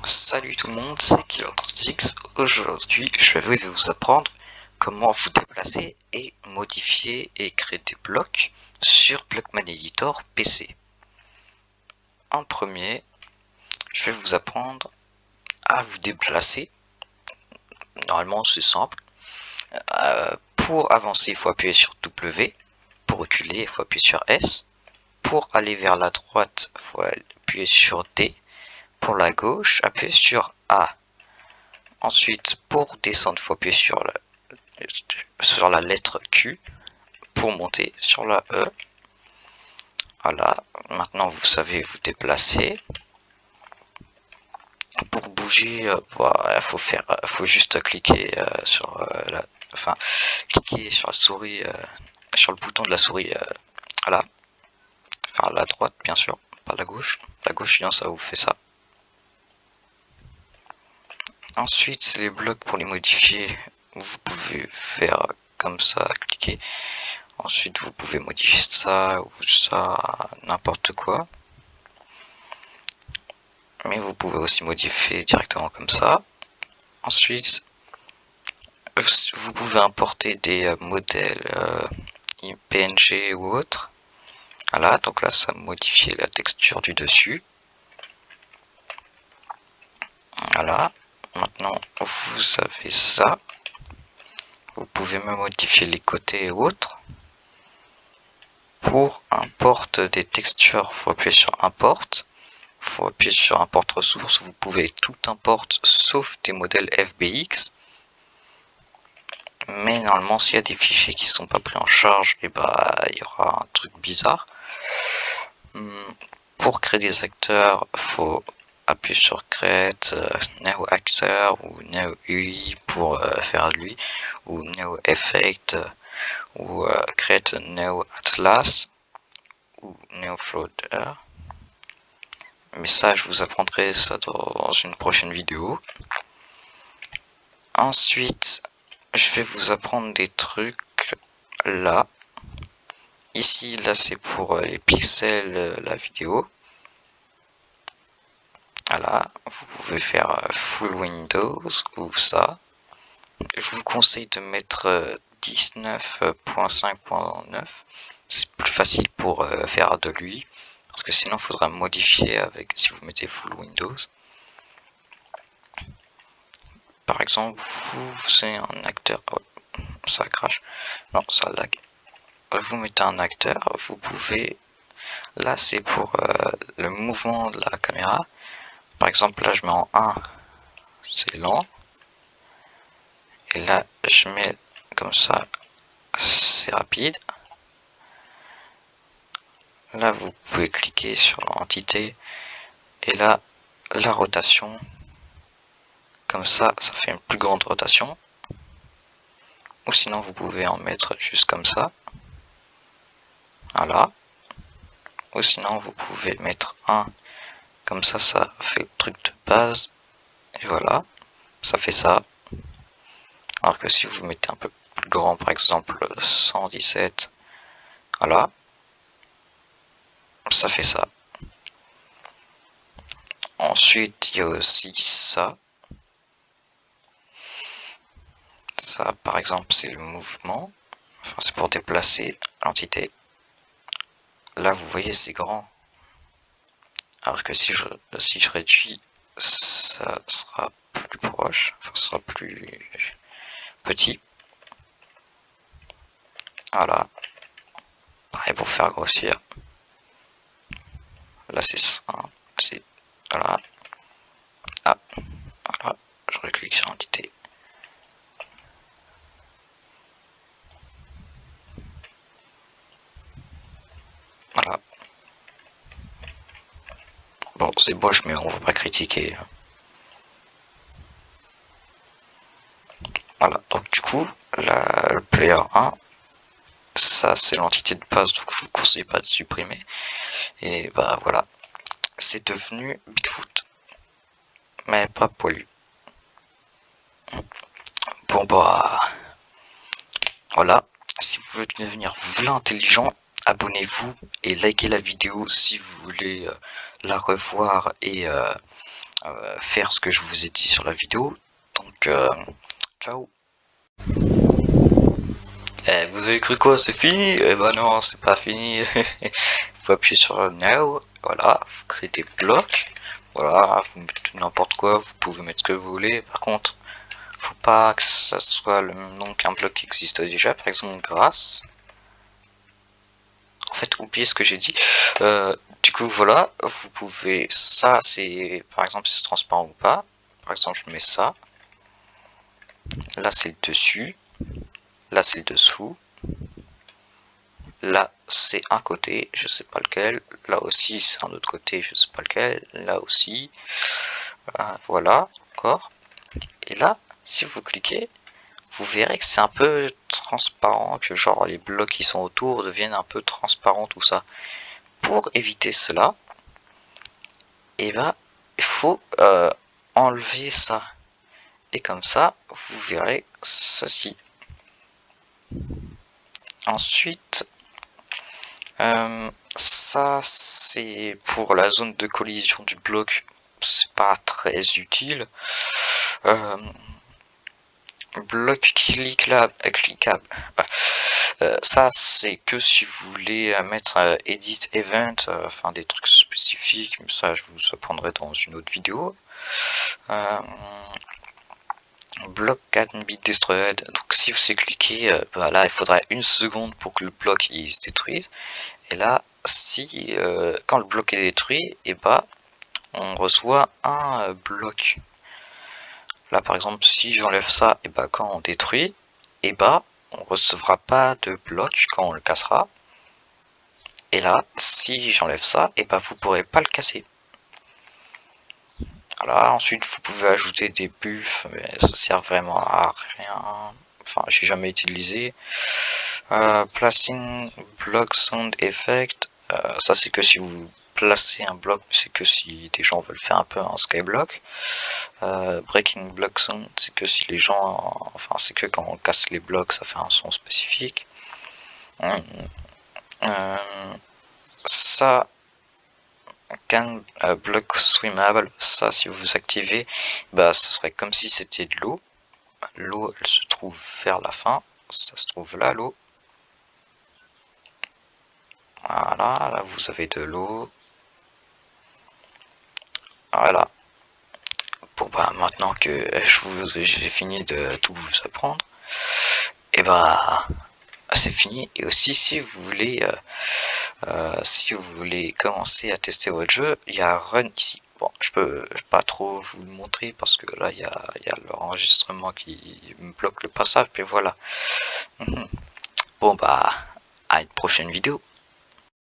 Salut tout le monde, c'est Killer36. Aujourd'hui, je vais vous apprendre comment vous déplacer et modifier et créer des blocs sur Blockman Editor PC. En premier, je vais vous apprendre à vous déplacer. Normalement, c'est simple. Pour avancer, il faut appuyer sur W. Pour reculer, il faut appuyer sur S. Pour aller vers la droite, il faut appuyer sur D. Pour la gauche, appuyez sur A. Ensuite, pour descendre, il faut appuyer sur la lettre Q. Pour monter, sur la E. Voilà, maintenant vous savez vous déplacer. Pour bouger, il faut juste cliquer cliquer sur la souris, sur le bouton de la souris, voilà. Enfin, la droite, bien sûr, pas la gauche. La gauche, sinon ça vous fait ça. Ensuite, c'est les blocs pour les modifier. Vous pouvez faire comme ça, cliquer. Ensuite, vous pouvez modifier ça ou ça, n'importe quoi. Mais vous pouvez aussi modifier directement comme ça. Ensuite, vous pouvez importer des modèles PNG ou autres. Voilà, donc là, ça modifie la texture du dessus. Voilà, maintenant, vous avez ça. Vous pouvez même modifier les côtés et autres. Pour import des textures, il faut appuyer sur import. Il faut appuyer sur import ressources. Vous pouvez tout import sauf des modèles FBX. Mais normalement, s'il y a des fichiers qui sont pas pris en charge, et il y aura un truc bizarre. Pour créer des acteurs, il faut appuyer sur Create New Actor ou New UI pour faire lui, ou New Effect, ou Create New Atlas, ou New Floater. Mais ça, je vous apprendrai ça dans une prochaine vidéo. Ensuite, je vais vous apprendre des trucs là. Ici, là, c'est pour les pixels, la vidéo. Voilà, vous pouvez faire Full Windows ou ça. Je vous conseille de mettre 19.5.9. C'est plus facile pour faire de lui. Parce que sinon, il faudra modifier avec si vous mettez Full Windows. Par exemple, vous avez un acteur. Oh, ça crache. Non, ça lag. Vous mettez un acteur, vous pouvez. Là, c'est pour le mouvement de la caméra. Par exemple, là, je mets en 1, c'est lent. Et là, je mets comme ça, c'est rapide. Là, vous pouvez cliquer sur entité. Et là, la rotation. Comme ça, ça fait une plus grande rotation. Ou sinon, vous pouvez en mettre juste comme ça. Voilà. Ou sinon, vous pouvez mettre un comme ça fait le truc de base. Et voilà, ça fait ça. Alors que si vous mettez un peu plus grand, par exemple 117, voilà, ça fait ça. Ensuite, il y a aussi ça. Ça, par exemple, c'est le mouvement. Enfin, c'est pour déplacer l'entité. Là, vous voyez, c'est grand. Alors que si je réduis, ça sera plus proche. Enfin, ça sera plus petit. Voilà. Pareil pour faire grossir. Là, c'est ça. C'est voilà. Ah, voilà. Je reclique sur entité. Voilà. Bon, c'est moche, mais on va pas critiquer. Voilà. Donc du coup, le player 1, ça c'est l'entité de base, donc je vous conseille pas de supprimer. Et bah voilà. C'est devenu Bigfoot. Mais pas poilu. Bon bah voilà. Si vous voulez devenir intelligent, abonnez-vous et likez la vidéo si vous voulez la revoir et faire ce que je vous ai dit sur la vidéo. Donc ciao. Vous avez cru quoi, c'est fini? Eh ben non, c'est pas fini. Faut appuyer sur Now, voilà, vous créez des blocs, voilà, vous mettez n'importe quoi, vous pouvez mettre ce que vous voulez. Par contre, faut pas que ça soit le même nom qu'un bloc qui existe déjà, par exemple grâce. En fait, oubliez ce que j'ai dit. Du coup, voilà, vous pouvez, ça c'est, par exemple, si c'est transparent ou pas. Par exemple, je mets ça. Là, c'est le dessus. Là, c'est le dessous. Là, c'est un côté, je sais pas lequel. Là aussi, c'est un autre côté, je sais pas lequel. Là aussi. Voilà, encore. Et là, si vous cliquez, vous verrez que c'est un peu transparent, que genre les blocs qui sont autour deviennent un peu transparents, tout ça. Pour éviter cela, et ben, il faut enlever ça. Et comme ça, vous verrez ceci. Ensuite, ça c'est pour la zone de collision du bloc, c'est pas très utile. Bloc cliquable, ça c'est que si vous voulez mettre edit event, enfin des trucs spécifiques, mais ça je vous apprendrai dans une autre vidéo. Block can be destroyed, donc si vous cliquez, là il faudra une seconde pour que le bloc il se détruise. Et là, si quand le bloc est détruit, et on reçoit un bloc. Là par exemple, si j'enlève ça, et quand on détruit, et on recevra pas de bloc quand on le cassera. Et là, si j'enlève ça, et vous pourrez pas le casser. Voilà, ensuite vous pouvez ajouter des buffs, mais ça sert vraiment à rien. Enfin, j'ai jamais utilisé. Placing block sound effect, ça c'est que si vous placez un bloc, c'est que si des gens veulent faire un peu un skyblock. Breaking block sound, c'est que si les gens, enfin c'est que quand on casse les blocs, ça fait un son spécifique. Ça, can block swimmable, ça si vous activez, ce serait comme si c'était de l'eau. L'eau elle se trouve vers la fin, ça se trouve là l'eau. Voilà, là vous avez de l'eau. Voilà. Bon maintenant que j'ai fini de tout vous apprendre, et c'est fini. Et aussi si vous voulez commencer à tester votre jeu, il y a Run ici. Bon, je peux pas trop vous le montrer parce que là il y a l'enregistrement qui me bloque le passage, puis voilà. Bon à une prochaine vidéo.